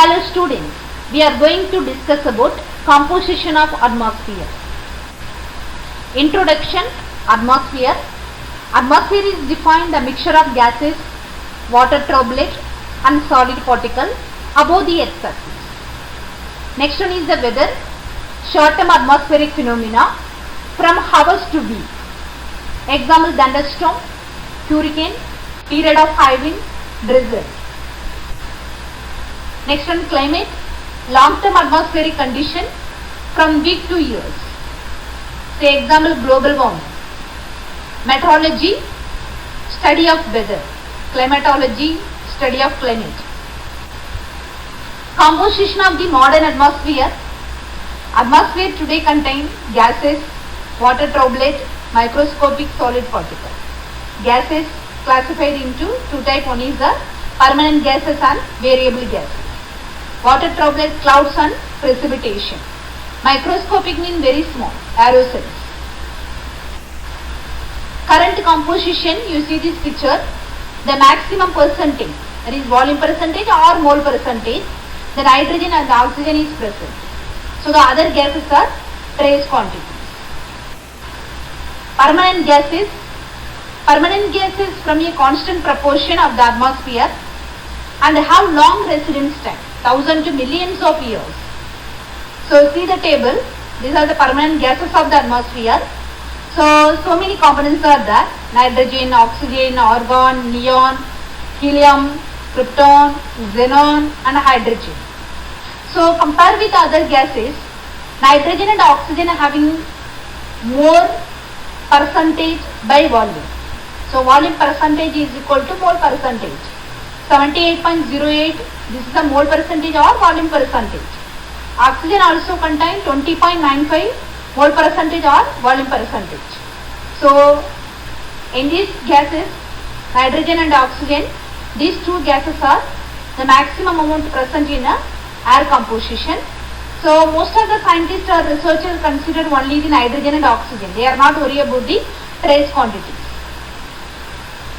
Hello students, we are going to discuss about composition of atmosphere. Introduction. Atmosphere. Atmosphere is defined a mixture of gases, water droplet and solid particle above the earth's surface. Next one is the weather. Short-term atmospheric phenomena from hours to week. Example: thunderstorm, hurricane, period of high wind, drizzle. Next one, climate. Long-term atmospheric condition from week to years. Say example: global warming. Meteorology, study of weather. Climatology, study of climate. Composition of the modern atmosphere. Atmosphere today contains gases, water droplet, microscopic solid particle. Gases classified into two types. One is the permanent gases and variable gases. Water droplet, clouds and precipitation. Microscopic means very small, aerosols. Current composition, you see this picture, the maximum percentage, that is volume percentage or mole percentage, the nitrogen and the oxygen is present. So the other gases are trace quantities. Permanent gases. Permanent gases from a constant proportion of the atmosphere and have long residence time, thousands to millions of years. So see the table, these are the permanent gases of the atmosphere. So many components are there: nitrogen, oxygen, argon, neon, helium, krypton, xenon and hydrogen. So compare with other gases, nitrogen and oxygen are having more percentage by volume. So volume percentage is equal to mole percentage. 78.08, this is the mole percentage or volume percentage. Oxygen also contains 20.95 mole percentage or volume percentage. So in these gases, nitrogen and oxygen, these two gases are the maximum amount present in a air composition. So most of the scientists or researchers consider only the nitrogen and oxygen. They are not worried about the trace quantities.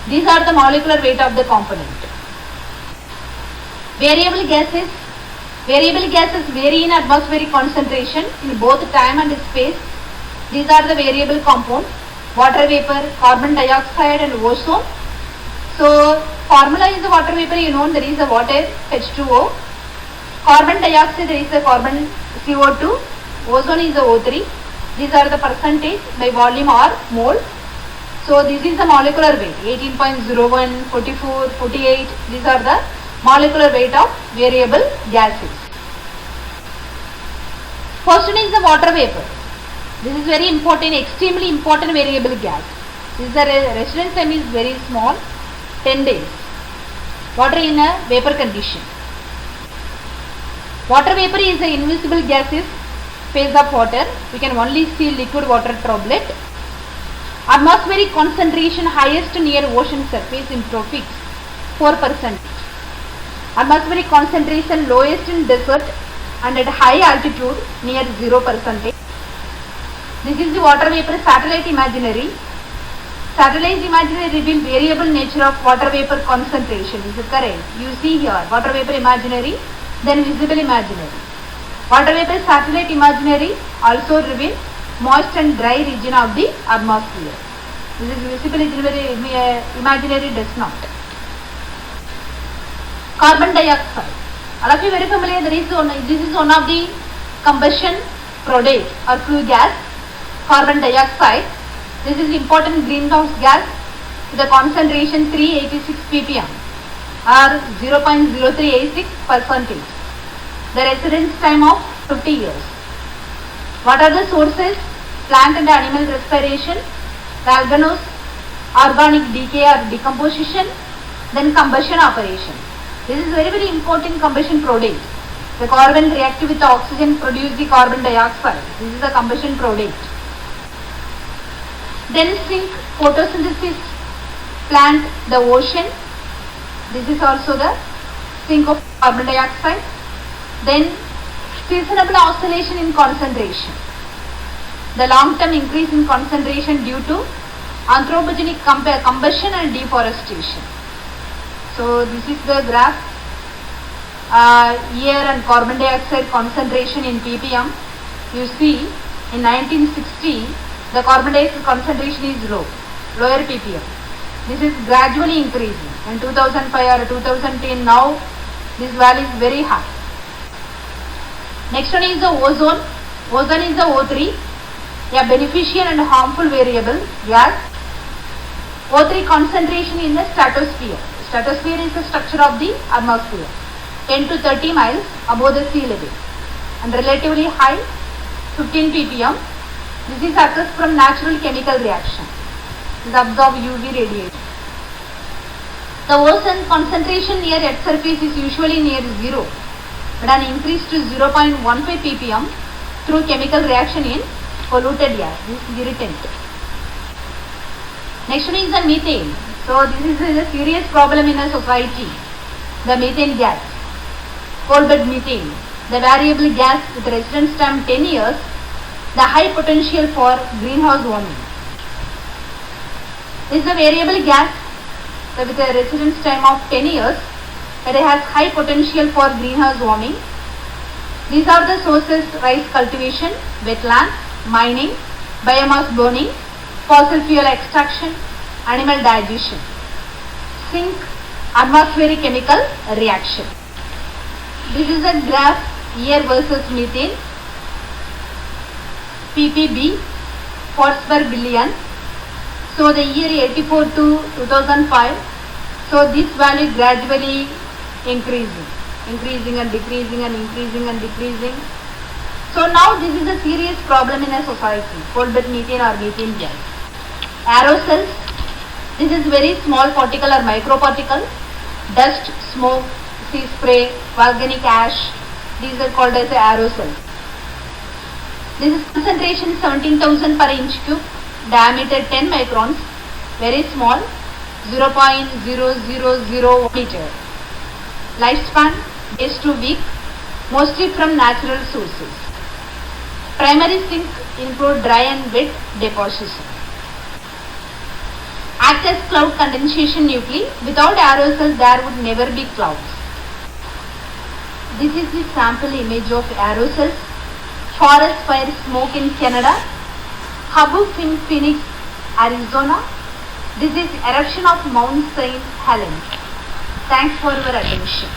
These are the molecular weight of the component. Variable gases. Variable gases vary in atmospheric concentration in both time and space. These are the variable compounds: water vapor, carbon dioxide and ozone. So formula is the water vapor, you know, there is a water H2O. Carbon dioxide, there is a carbon CO2. Ozone is the O3. These are the percentage by volume or mole. So this is the molecular weight: 18.01, 44, 48. These are the molecular weight of variable gases. First one is the water vapor. This is very important, extremely important variable gas. This is the residence time is very small, 10 days. Water in a vapor condition. Water vapor is the invisible gases phase of water. We can only see liquid water droplet. Atmospheric concentration highest near ocean surface in tropics, 4%. Atmospheric concentration lowest in desert and at high altitude near 0%. This is the water vapor satellite imaginary. Satellite imaginary reveal variable nature of water vapor concentration. Is it correct? You see here water vapor imaginary, then visible imaginary. Water vapor satellite imaginary also reveal moist and dry region of the atmosphere. This is visible imaginary does not. Carbon dioxide. All of you very familiar. This is one of the combustion product or flue gas. Carbon dioxide. This is important greenhouse gas with a concentration 386 ppm or 0.0386%. The residence time of 50 years. What are the sources? Plant and animal respiration, volcanoes, organic decay or decomposition, then combustion operation. This is very important combustion product. The carbon react with the oxygen, produce the carbon dioxide. This is the combustion product. Then sink, photosynthesis, plant, the ocean. This is also the sink of carbon dioxide. Then seasonable oscillation in concentration. The long-term increase in concentration due to anthropogenic combustion and deforestation. So this is the graph. air and carbon dioxide concentration in ppm. You see, in 1960 the carbon dioxide concentration is lower ppm. This is gradually increasing. In 2005 or 2010 now this value is very high. Next one is the ozone. Ozone is the O3, a beneficial and harmful variable gas. O3 concentration in the stratosphere. Stratosphere is the structure of the atmosphere, 10 to 30 miles above the sea level and relatively high, 15 ppm. This is occurs from natural chemical reaction. This absorb UV radiation. The ozone concentration near Earth's surface is usually near zero, but an increase to 0.15 ppm through chemical reaction in polluted air. This is irritant. Next one is the methane. So this is a serious problem in a society. The methane gas, coal bed methane, the variable gas with residence time 10 years, the high potential for greenhouse warming. This is a variable gas with a residence time of 10 years, but it has high potential for greenhouse warming. These are the sources: rice cultivation, wetlands, mining, biomass burning, fossil fuel extraction, animal digestion. Zinc, atmospheric chemical reaction. This is a graph, air versus methane, ppb, parts per billion. So the year 84 to 2005, so this value gradually increasing and decreasing and increasing and decreasing. So now this is a serious problem in a society, coal bed methane or methane gas. Aerosols, this is very small particle or microparticle, dust, smoke, sea spray, volcanic ash, these are called as aerosols. This is concentration 17,000 per inch cube, diameter 10 microns, very small, 0.000 meter. Lifespan days to week, mostly from natural sources. Primary sink include dry and wet deposition. Act as cloud condensation nuclei. Without aerosols there would never be clouds. This is the sample image of aerosols. Forest fire smoke in Canada. Habub in Phoenix, Arizona. This is eruption of Mount St. Helens. Thanks for your attention.